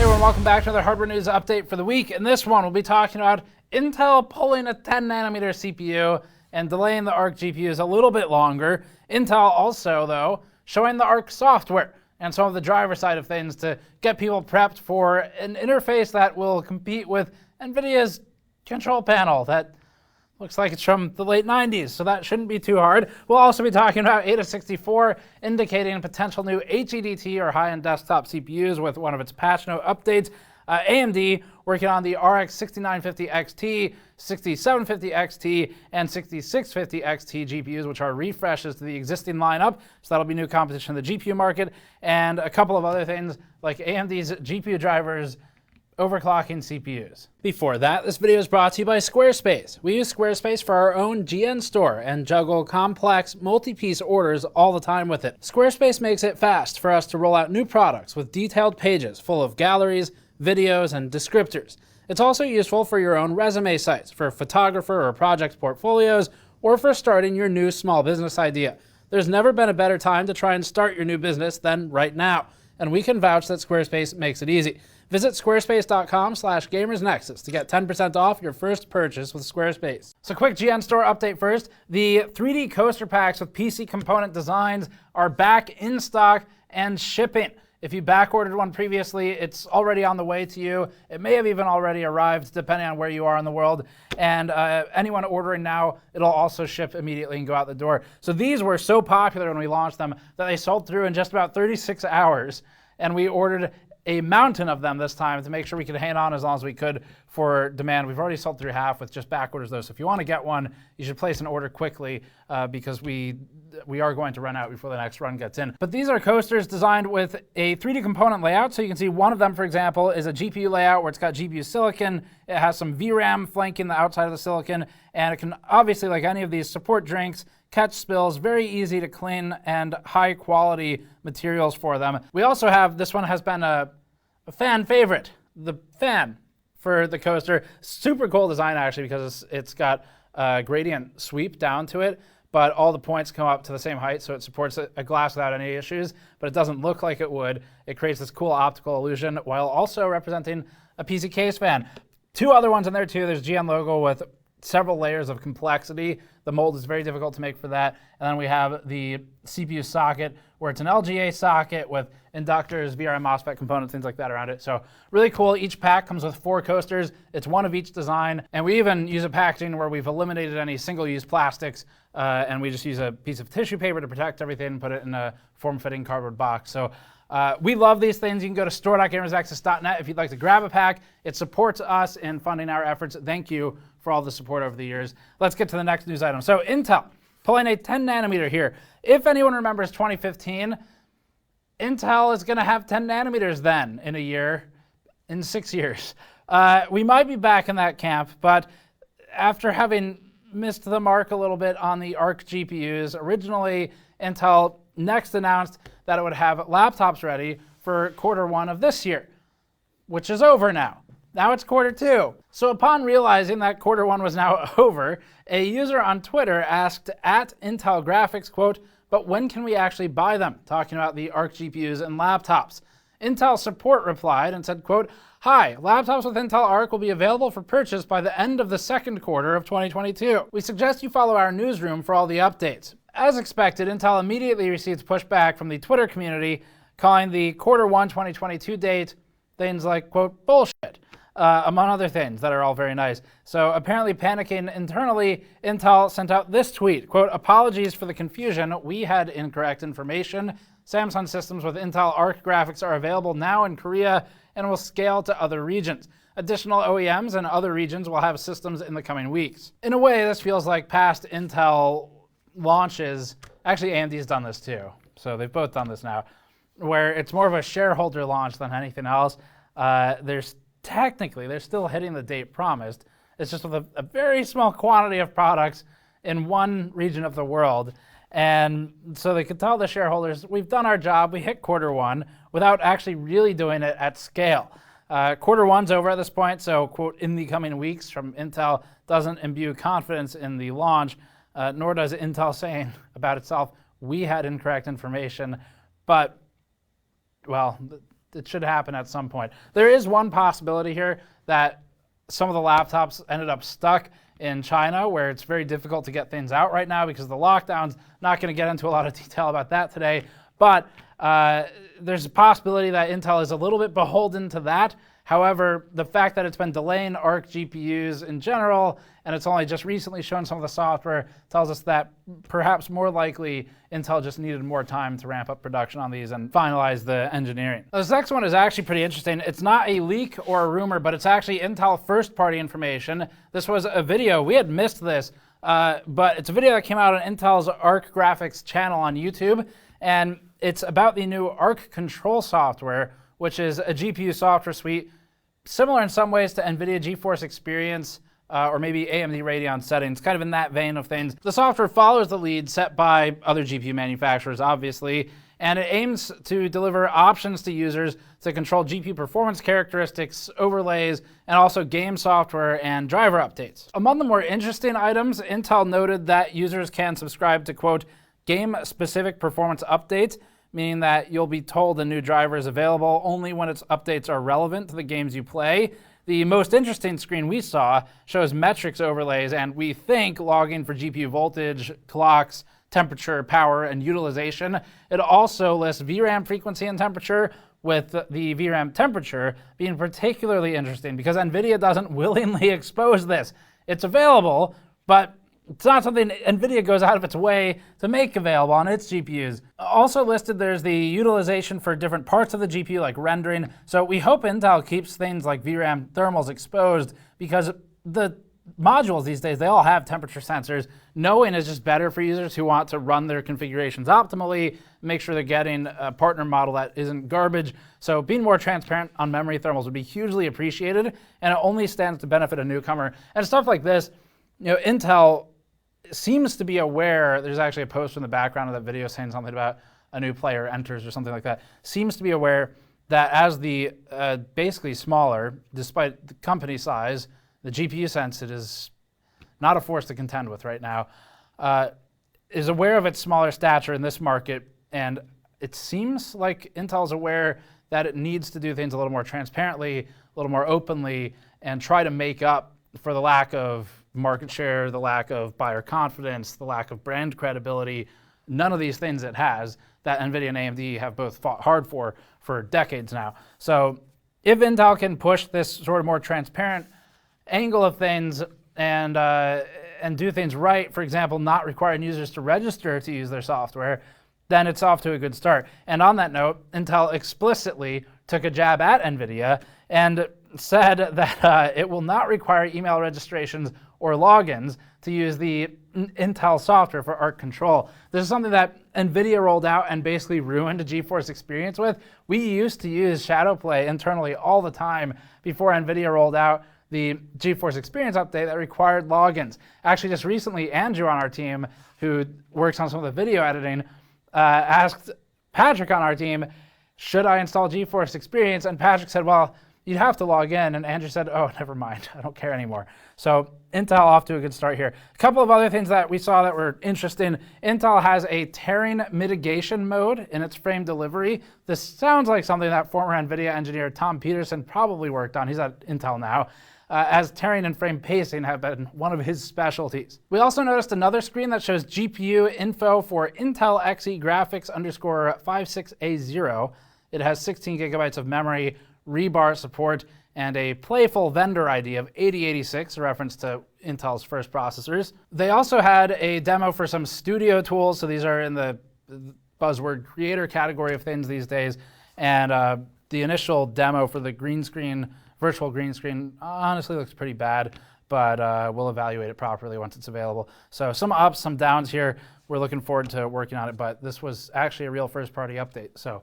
Hey everyone, welcome back to another hardware news update for the week. In this one, we'll be talking about Intel pulling a 10 nanometer CPU and delaying the Arc GPUs a little bit longer. Intel also, though, showing the Arc software and some of the driver side of things to get people prepped for an interface that will compete with NVIDIA's control panel that looks like it's from the late 90s, so that shouldn't be too hard. We'll also be talking about Ada64 indicating potential new HEDT or high-end desktop CPUs with one of its patch note updates. AMD working on the RX 6950 XT, 6750 XT, and 6650 XT GPUs, which are refreshes to the existing lineup. So that'll be new competition in the GPU market, and a couple of other things like AMD's GPU drivers overclocking CPUs. Before that, this video is brought to you by Squarespace. We use Squarespace for our own GN store and juggle complex multi-piece orders all the time with it. Squarespace makes it fast for us to roll out new products with detailed pages full of galleries, videos, and descriptors. It's also useful for your own resume sites, for photographer or project portfolios, or for starting your new small business idea. There's never been a better time to try and start your new business than right now, and we can vouch that Squarespace makes it easy. Visit squarespace.com/gamersnexus to get 10% off your first purchase with Squarespace. So quick GN Store update first. The 3D coaster packs with PC component designs are back in stock and shipping. If you back-ordered one previously, it's already on the way to you. It may have even already arrived, depending on where you are in the world. And anyone ordering now, it'll also ship immediately and go out the door. So these were so popular when we launched them that they sold through in just about 36 hours. And we ordered a mountain of them this time to make sure we could hang on as long as we could for demand. We've already sold through half with just back orders though, so if you want to get one, you should place an order quickly because we are going to run out before the next run gets in. But these are coasters designed with a 3D component layout, so you can see one of them, for example, is a GPU layout where it's got GPU silicon, it has some VRAM flanking the outside of the silicon, and it can obviously, like any of these, support drinks, catch spills, very easy to clean, and high quality materials for them. We also have, this one has been a fan favorite, the fan for the coaster. Super cool design actually, because it's got a gradient sweep down to it, but all the points come up to the same height, so it supports a glass without any issues, but it doesn't look like it would. It creates this cool optical illusion while also representing a PC case fan. Two other ones in there too. There's GN logo with several layers of complexity. The mold is very difficult to make for that. And then we have the CPU socket, where it's an LGA socket with inductors, VRM MOSFET components, things like that around it. So really cool. Each pack comes with 4 coasters. It's one of each design. And we even use a packaging where we've eliminated any single-use plastics, and we just use a piece of tissue paper to protect everything and put it in a form-fitting cardboard box. So we love these things. You can go to store.gamersnexus.net if you'd like to grab a pack. It supports us in funding our efforts. Thank you for all the support over the years. Let's get to the next news item. So Intel pulling a 10 nanometer here. If anyone remembers 2015, Intel is going to have 10 nanometers then in a year, in 6 years. We might be back in that camp, but after having missed the mark a little bit on the Arc GPUs, originally Intel next announced that it would have laptops ready for Q1 of this year, which is over now. Now it's Q2. So upon realizing that Q1 was now over, a user on Twitter asked at Intel Graphics, quote, "But when can we actually buy them?" Talking about the Arc GPUs and laptops. Intel support replied and said, quote, "Hi, laptops with Intel Arc will be available for purchase by the end of the second quarter of 2022. We suggest you follow our newsroom for all the updates." As expected, Intel immediately received pushback from the Twitter community, calling the Q1 2022 date things like, quote, "bullshit," among other things that are all very nice. So apparently panicking internally, Intel sent out this tweet, quote, "Apologies for the confusion. We had incorrect information. Samsung systems with Intel Arc graphics are available now in Korea and will scale to other regions. Additional OEMs and other regions will have systems in the coming weeks." In a way, this feels like past Intel launches. Actually, AMD's done this too. So they've both done this now, where it's more of a shareholder launch than anything else. They're still hitting the date promised. It's just with a very small quantity of products in one region of the world. And so they could tell the shareholders, we've done our job, we hit Q1 without actually really doing it at scale. Q1's over at this point, so quote, "in the coming weeks" from Intel doesn't imbue confidence in the launch, nor does Intel saying about itself, "we had incorrect information." But, well, it should happen at some point. There is one possibility here that some of the laptops ended up stuck in China, where it's very difficult to get things out right now because of the lockdowns. Not going to get into a lot of detail about that today, but there's a possibility that Intel is a little bit beholden to that. However, the fact that it's been delaying ARC GPUs in general, and it's only just recently shown some of the software, tells us that perhaps more likely Intel just needed more time to ramp up production on these and finalize the engineering. This next one is actually pretty interesting. It's not a leak or a rumor, but it's actually Intel first-party information. This was a video. We had missed this, but it's a video that came out on Intel's ARC Graphics channel on YouTube, and it's about the new ARC Control software, which is a GPU software suite similar in some ways to NVIDIA GeForce Experience or maybe AMD Radeon settings, kind of in that vein of things. The software follows the lead set by other GPU manufacturers, obviously, and it aims to deliver options to users to control GPU performance characteristics, overlays, and also game software and driver updates. Among the more interesting items, Intel noted that users can subscribe to, quote, game-specific performance updates, meaning that you'll be told a new driver is available only when its updates are relevant to the games you play. The most interesting screen we saw shows metrics overlays, and we think logging for GPU voltage, clocks, temperature, power, and utilization. It also lists VRAM frequency and temperature, with the VRAM temperature being particularly interesting because NVIDIA doesn't willingly expose this. It's available, but it's not something NVIDIA goes out of its way to make available on its GPUs. Also listed, there's the utilization for different parts of the GPU, like rendering. So we hope Intel keeps things like VRAM thermals exposed because the modules these days, they all have temperature sensors. Knowing is just better for users who want to run their configurations optimally, make sure they're getting a partner model that isn't garbage. So being more transparent on memory thermals would be hugely appreciated, and it only stands to benefit a newcomer. And stuff like this, Intel seems to be aware. There's actually a post in the background of that video saying something about a new player enters or something like that. Seems to be aware that as the basically smaller, despite the company size, the GPU sense, it is not a force to contend with right now, is aware of its smaller stature in this market, and it seems like Intel is aware that it needs to do things a little more transparently, a little more openly, and try to make up for the lack of market share, the lack of buyer confidence, the lack of brand credibility, none of these things it has that NVIDIA and AMD have both fought hard for decades now. So if Intel can push this sort of more transparent angle of things and do things right, for example, not requiring users to register to use their software, then it's off to a good start. And on that note, Intel explicitly took a jab at NVIDIA and said that it will not require email registrations or logins to use the Intel software for ARC Control. This is something that NVIDIA rolled out and basically ruined a GeForce Experience with. We used to use Shadowplay internally all the time before NVIDIA rolled out the GeForce Experience update that required logins. Actually, just recently, Andrew on our team, who works on some of the video editing, asked Patrick on our team, should I install GeForce Experience? And Patrick said, well, you'd have to log in. And Andrew said, oh, never mind. I don't care anymore. So Intel off to a good start here. A couple of other things that we saw that were interesting. Intel has a tearing mitigation mode in its frame delivery. This sounds like something that former NVIDIA engineer Tom Peterson probably worked on. He's at Intel now. As tearing and frame pacing have been one of his specialties. We also noticed another screen that shows GPU info for Intel Xe graphics _56A0. It has 16 gigabytes of memory, rebar support, and a playful vendor ID of 8086, a reference to Intel's first processors. They also had a demo for some studio tools, so these are in the buzzword creator category of things these days, and the initial demo for the green screen, virtual green screen, honestly looks pretty bad, but we'll evaluate it properly once it's available. So some ups, some downs here. We're looking forward to working on it, but this was actually a real first-party update. So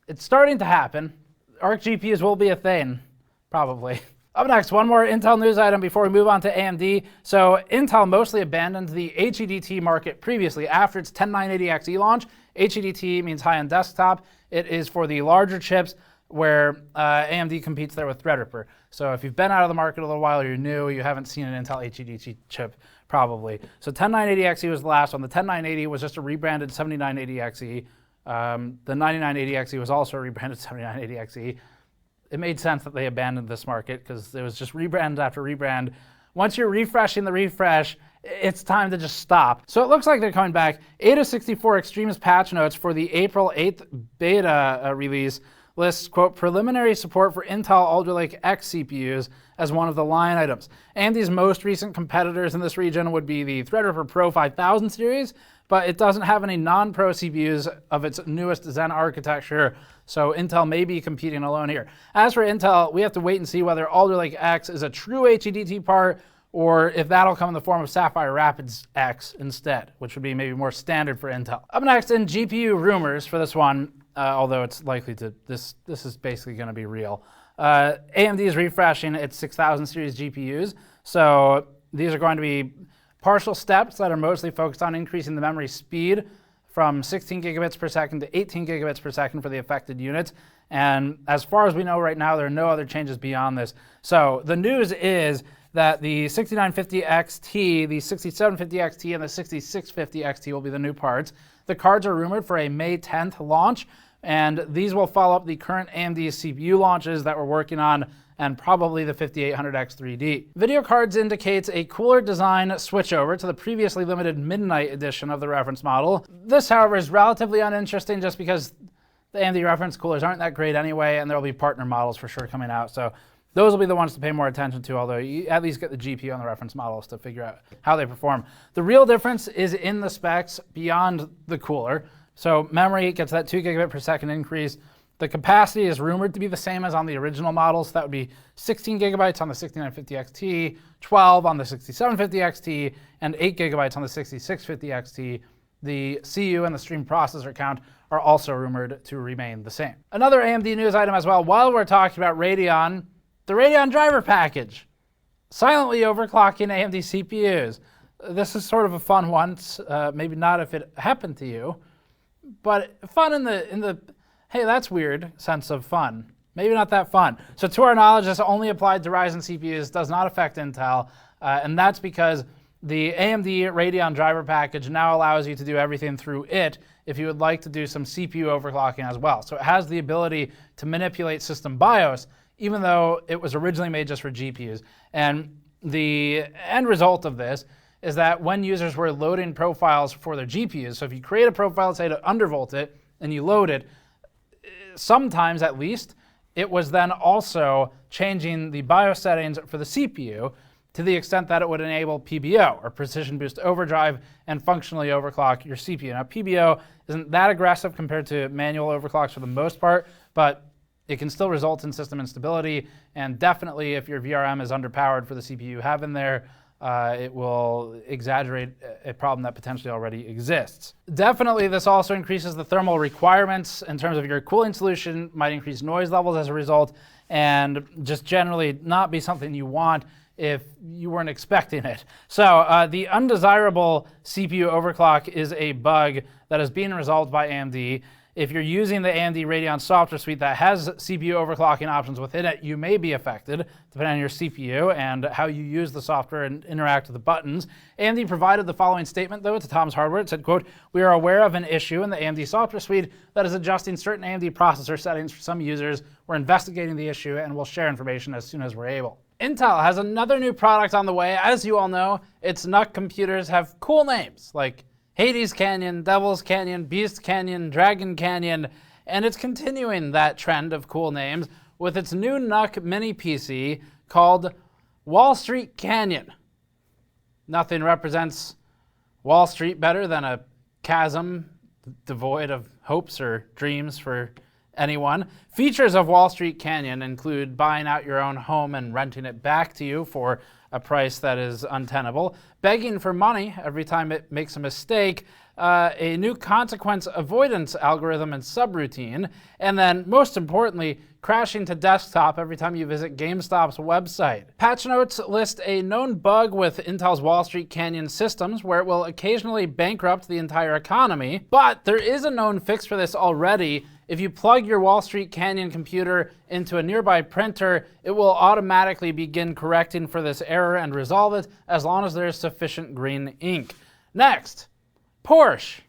it's starting to happen. ARC GPUs will be a thing, probably. Up next, one more Intel news item before we move on to AMD. So Intel mostly abandoned the HEDT market previously after its 10980XE launch. HEDT means high-end desktop. It is for the larger chips where AMD competes there with Threadripper. So if you've been out of the market a little while, or you're new, you haven't seen an Intel HEDT chip probably. So 10980XE was the last one. The 10980 was just a rebranded 7980XE. The 9980XE was also rebranded 7980XE. It made sense that they abandoned this market because it was just rebrand after rebrand. Once you're refreshing the refresh, it's time to just stop. So it looks like they're coming back. 8.64 Extremes patch notes for the April 8th beta release lists, quote, preliminary support for Intel Alder Lake X CPUs as one of the line items. AMD's most recent competitors in this region would be the Threadripper Pro 5000 series, but it doesn't have any non-Pro CPUs of its newest Zen architecture, so Intel may be competing alone here. As for Intel, we have to wait and see whether Alder Lake X is a true HEDT part or if that'll come in the form of Sapphire Rapids X instead, which would be maybe more standard for Intel. Up next in GPU rumors for this one, although it's likely to, this is basically gonna be real. AMD is refreshing its 6000 series GPUs, so these are going to be partial steps that are mostly focused on increasing the memory speed from 16 gigabits per second to 18 gigabits per second for the affected units. And as far as we know right now, there are no other changes beyond this. So the news is that the 6950 XT, the 6750 XT, and the 6650 XT will be the new parts. The cards are rumored for a May 10th launch, and these will follow up the current AMD CPU launches that we're working on and probably the 5800X 3D. Video cards indicates a cooler design switchover to the previously limited Midnight edition of the reference model. This, however, is relatively uninteresting just because the AMD reference coolers aren't that great anyway, and there will be partner models for sure coming out. So those will be the ones to pay more attention to, although you at least get the GPU on the reference models to figure out how they perform. The real difference is in the specs beyond the cooler. So memory gets that 2 gigabit per second increase. The capacity is rumored to be the same as on the original models. So that would be 16 gigabytes on the 6950 XT, 12 on the 6750 XT, and 8 gigabytes on the 6650 XT. The CU and the stream processor count are also rumored to remain the same. Another AMD news item as well, while we're talking about Radeon, the Radeon driver package, silently overclocking AMD CPUs. This is sort of a fun one, maybe not if it happened to you, but fun in the hey, that's weird sense of fun. Maybe not that fun. So to our knowledge, this only applied to Ryzen CPUs, does not affect Intel, and that's because the AMD Radeon driver package now allows you to do everything through it if you would like to do some CPU overclocking as well. So it has the ability to manipulate system BIOS, even though it was originally made just for GPUs. And the end result of this is that when users were loading profiles for their GPUs, so if you create a profile, say to undervolt it, and you load it, sometimes at least, it was then also changing the BIOS settings for the CPU to the extent that it would enable PBO, or Precision Boost Overdrive, and functionally overclock your CPU. Now, PBO isn't that aggressive compared to manual overclocks for the most part, but it can still result in system instability, and definitely if your VRM is underpowered for the CPU you have in there, it will exaggerate a problem that potentially already exists. Definitely, this also increases the thermal requirements in terms of your cooling solution, might increase noise levels as a result, and just generally not be something you want if you weren't expecting it. So the undesirable CPU overclock is a bug that is being resolved by AMD. If you're using the AMD Radeon software suite that has CPU overclocking options within it, you may be affected, depending on your CPU and how you use the software and interact with the buttons. AMD provided the following statement, though, to Tom's Hardware. It said, quote, "We are aware of an issue in the AMD software suite that is adjusting certain AMD processor settings for some users. We're investigating the issue and we'll share information as soon as we're able." Intel has another new product on the way. As you all know, its NUC computers have cool names, like Hades Canyon, Devil's Canyon, Beast Canyon, Dragon Canyon, and it's continuing that trend of cool names with its new NUC mini PC called Wall Street Canyon. Nothing represents Wall Street better than a chasm devoid of hopes or dreams for anyone. Features of Wall Street Canyon include buying out your own home and renting it back to you for a price that is untenable, begging for money every time it makes a mistake, a new consequence avoidance algorithm and subroutine, and then, most importantly, crashing to desktop every time you visit GameStop's website. Patch notes list a known bug with Intel's Wall Street Canyon systems where it will occasionally bankrupt the entire economy, but there is a known fix for this already. If you plug your Wall Street Canyon computer into a nearby printer, it will automatically begin correcting for this error and resolve it as long as there is sufficient green ink. Next, Porsche.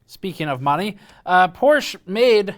Speaking of money, Porsche made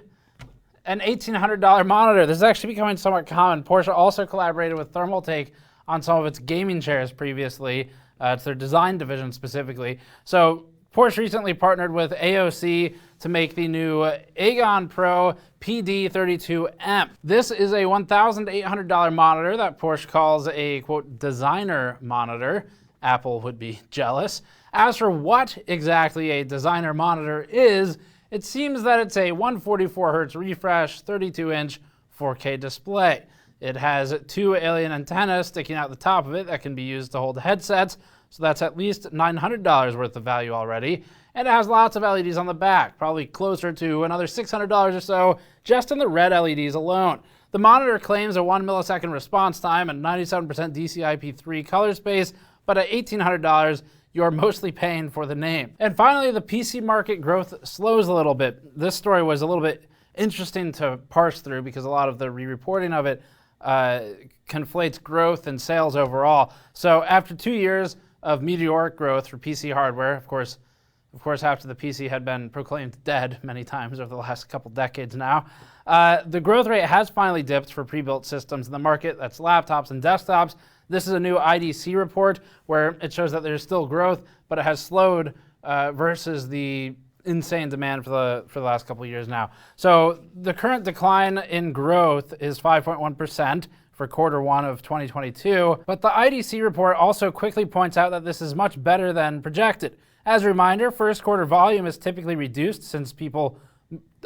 an $1,800 monitor. This is actually becoming somewhat common. Porsche also collaborated with Thermaltake on some of its gaming chairs previously. It's their design division specifically. So Porsche recently partnered with AOC to make the new Aegon Pro PD32M. This is a $1,800 monitor that Porsche calls a, quote, designer monitor. Apple would be jealous. As for what exactly a designer monitor is, it seems that it's a 144 Hz refresh, 32-inch 4K display. It has 2 alien antennas sticking out the top of it that can be used to hold headsets, so that's at least $900 worth of value already. And it has lots of LEDs on the back, probably closer to another $600 or so just in the red LEDs alone. The monitor claims a 1 millisecond response time and 97% DCI-P3 color space, but at $1,800, you're mostly paying for the name. And finally, the PC market growth slows a little bit. This story was a little bit interesting to parse through because a lot of the re-reporting of it conflates growth and sales overall. So after 2 years of meteoric growth for PC hardware, of course, after the PC had been proclaimed dead many times over the last couple decades now, the growth rate has finally dipped for pre-built systems in the market. That's laptops and desktops. This is a new IDC report where it shows that there's still growth, but it has slowed versus the insane demand for the last couple of years now. So the current decline in growth is 5.1% for Q1 of 2022, but the IDC report also quickly points out that this is much better than projected. As a reminder, first quarter volume is typically reduced since people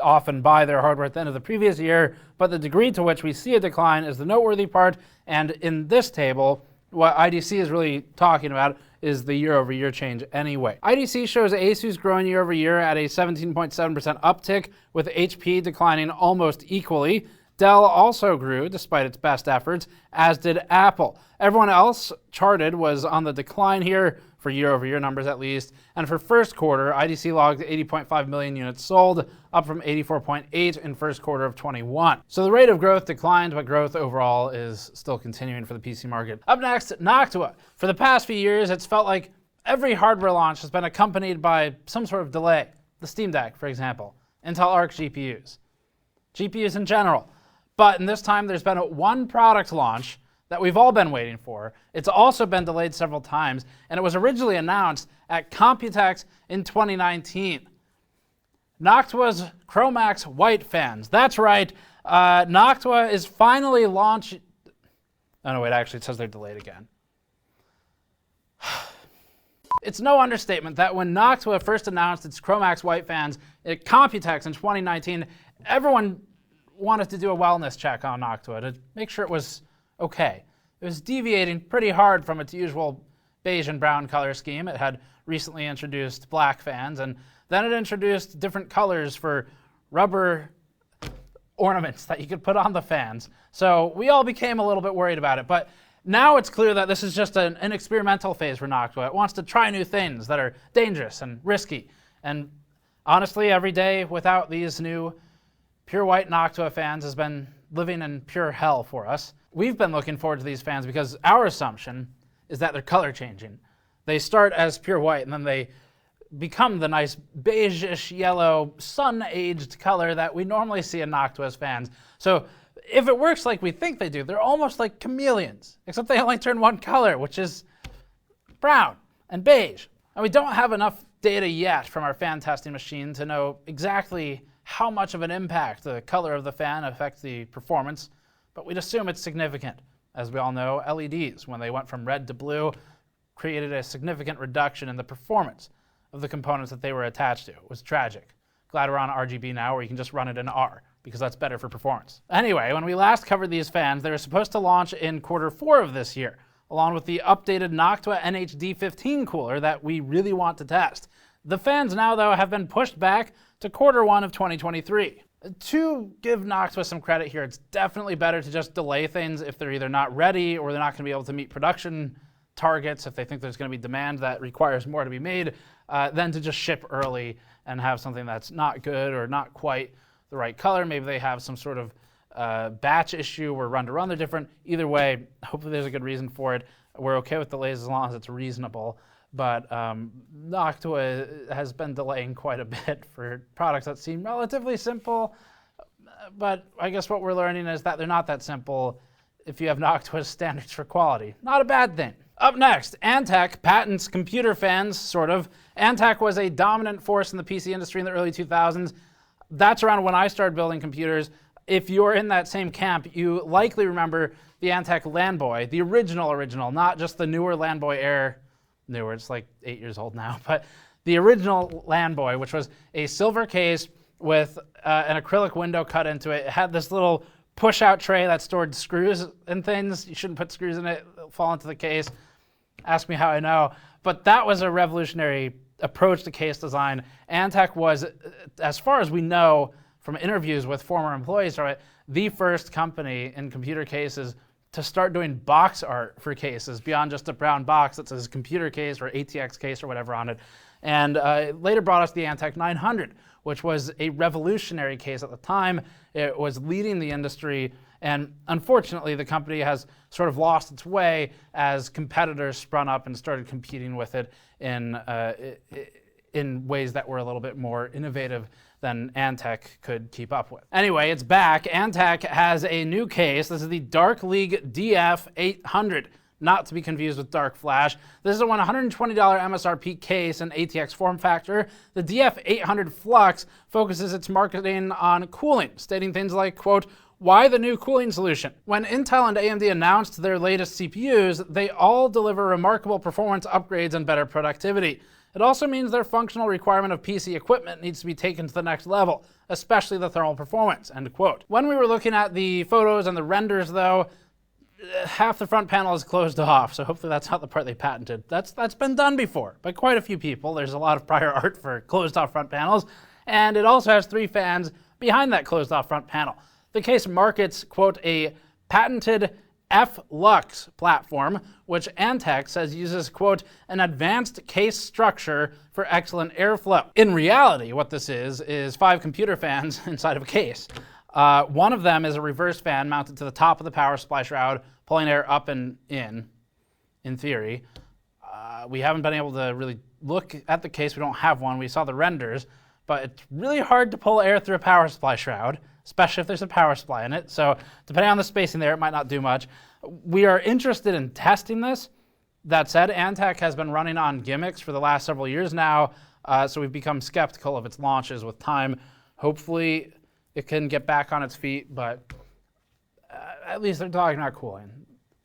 often buy their hardware at the end of the previous year, but the degree to which we see a decline is the noteworthy part, and in this table, what IDC is really talking about is the year-over-year change anyway. IDC shows Asus growing year-over-year at a 17.7% uptick, with HP declining almost equally. Dell also grew despite its best efforts, as did Apple. Everyone else charted was on the decline here, for year-over-year numbers at least, and for first quarter, IDC logged 80.5 million units sold, up from 84.8 in first quarter of 21. So the rate of growth declined, but growth overall is still continuing for the PC market. Up next, Noctua. For the past few years, it's felt like every hardware launch has been accompanied by some sort of delay. The Steam Deck, for example, Intel Arc GPUs in general. But in this time, there's been one product launch that we've all been waiting for. It's also been delayed several times, and it was originally announced at Computex in 2019. Noctua's Chromax white fans. That's right, Noctua is finally launching. Oh no, wait, actually it says they're delayed again. It's no understatement that when Noctua first announced its Chromax white fans at Computex in 2019, everyone wanted to do a wellness check on Noctua to make sure it was okay. It was deviating pretty hard from its usual beige and brown color scheme. It had recently introduced black fans, and then it introduced different colors for rubber ornaments that you could put on the fans. So we all became a little bit worried about it, but now it's clear that this is just an experimental phase for Noctua. It wants to try new things that are dangerous and risky. And honestly, every day without these new pure white Noctua fans has been living in pure hell for us. We've been looking forward to these fans because our assumption is that they're color changing. They start as pure white and then they become the nice beige-ish yellow sun-aged color that we normally see in Noctua's fans. So if it works like we think they do, they're almost like chameleons, except they only turn one color, which is brown and beige. And we don't have enough data yet from our fan testing machine to know exactly how much of an impact the color of the fan affects the performance, but we'd assume it's significant. As we all know, LEDs, when they went from red to blue, created a significant reduction in the performance of the components that they were attached to. It was tragic. Glad we're on RGB now, where you can just run it in R, because that's better for performance. Anyway, when we last covered these fans, they were supposed to launch in Q4 of this year, along with the updated Noctua NHD15 cooler that we really want to test. The fans now, though, have been pushed back to Q1 of 2023. To give Noctua some credit here, it's definitely better to just delay things if they're either not ready or they're not going to be able to meet production targets, if they think there's going to be demand that requires more to be made, than to just ship early and have something that's not good or not quite the right color. Maybe they have some sort of batch issue where run to run they're different. Either way, hopefully there's a good reason for it. We're okay with delays as long as it's reasonable. but Noctua has been delaying quite a bit for products that seem relatively simple. But I guess what we're learning is that they're not that simple if you have Noctua's standards for quality. Not a bad thing. Up next, Antec patents computer fans, sort of. Antec was a dominant force in the PC industry in the early 2000s. That's around when I started building computers. If you're in that same camp, you likely remember the Antec Landboy, the original, not just the newer Landboy Air. Newer, it's like 8 years old now, but the original Landboy, which was a silver case with an acrylic window cut into it. It had this little push-out tray that stored screws and things. You shouldn't put screws in it, it'll fall into the case. Ask me how I know. But that was a revolutionary approach to case design. Antec was, as far as we know from interviews with former employees, right, the first company in computer cases to start doing box art for cases beyond just a brown box that says computer case or ATX case or whatever on it. And later brought us the Antec 900, which was a revolutionary case at the time. It was leading the industry, and unfortunately the company has sort of lost its way as competitors sprung up and started competing with it in ways that were a little bit more innovative than Antec could keep up with. Anyway, it's back. Antec has a new case. This is the Dark League DF800. Not to be confused with Dark Flash. This is a $120 MSRP case in ATX form factor. The DF800 Flux focuses its marketing on cooling, stating things like, quote, "Why the new cooling solution?" When Intel and AMD announced their latest CPUs, they all deliver remarkable performance upgrades and better productivity. It also means their functional requirement of PC equipment needs to be taken to the next level, especially the thermal performance, end quote. When we were looking at the photos and the renders though, half the front panel is closed off, so hopefully that's not the part they patented. That's been done before by quite a few people. There's a lot of prior art for closed off front panels, and it also has 3 fans behind that closed off front panel. The case markets, quote, a patented F-Lux platform, which Antec says uses, quote, an advanced case structure for excellent airflow. In reality, what this is 5 computer fans inside of a case. One of them is a reverse fan mounted to the top of the power supply shroud, pulling air up and in theory. We haven't been able to really look at the case. We don't have one. We saw the renders, but it's really hard to pull air through a power supply shroud, especially if there's a power supply in it. So depending on the spacing there, it might not do much. We are interested in testing this. That said, Antec has been running on gimmicks for the last several years now, so we've become skeptical of its launches with time. Hopefully it can get back on its feet, but at least they're talking about cooling.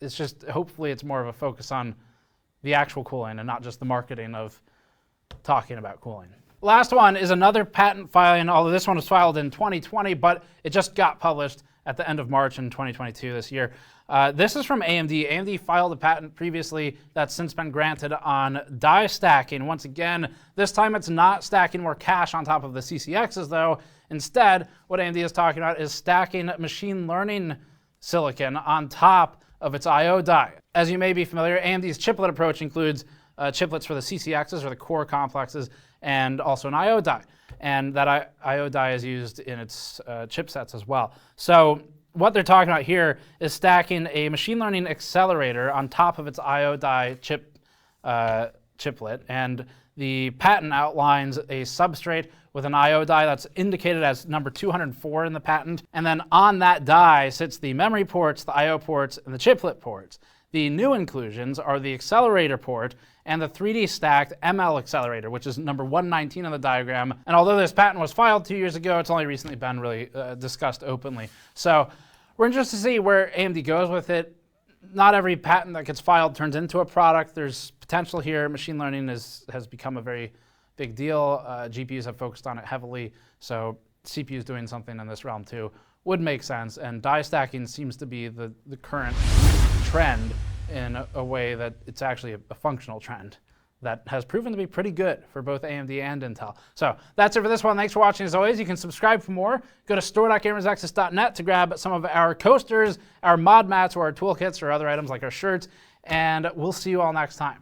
It's just, hopefully it's more of a focus on the actual cooling and not just the marketing of talking about cooling. Last one is another patent filing, although this one was filed in 2020, but it just got published at the end of March in 2022 this year. This is from AMD. AMD filed a patent previously that's since been granted on die stacking. Once again, this time it's not stacking more cache on top of the CCXs though. Instead, what AMD is talking about is stacking machine learning silicon on top of its I/O die. As you may be familiar, AMD's chiplet approach includes chiplets for the CCXs or the core complexes and also an I/O die. And that I/O die is used in its chipsets as well. So what they're talking about here is stacking a machine learning accelerator on top of its I/O die chiplet. And the patent outlines a substrate with an I/O die that's indicated as number 204 in the patent. And then on that die sits the memory ports, the I/O ports, and the chiplet ports. The new inclusions are the accelerator port and the 3D stacked ML accelerator, which is number 119 on the diagram. And although this patent was filed 2 years ago, it's only recently been really discussed openly. So we're interested to see where AMD goes with it. Not every patent that gets filed turns into a product. There's potential here. Machine learning has become a very big deal. GPUs have focused on it heavily, so CPUs doing something in this realm too would make sense. And die stacking seems to be the current trend in a way that it's actually a functional trend that has proven to be pretty good for both AMD and Intel. So that's it for this one. Thanks for watching. As always, you can subscribe for more. Go to store.gamersnexus.net to grab some of our coasters, our mod mats, or our toolkits, or other items like our shirts. And we'll see you all next time.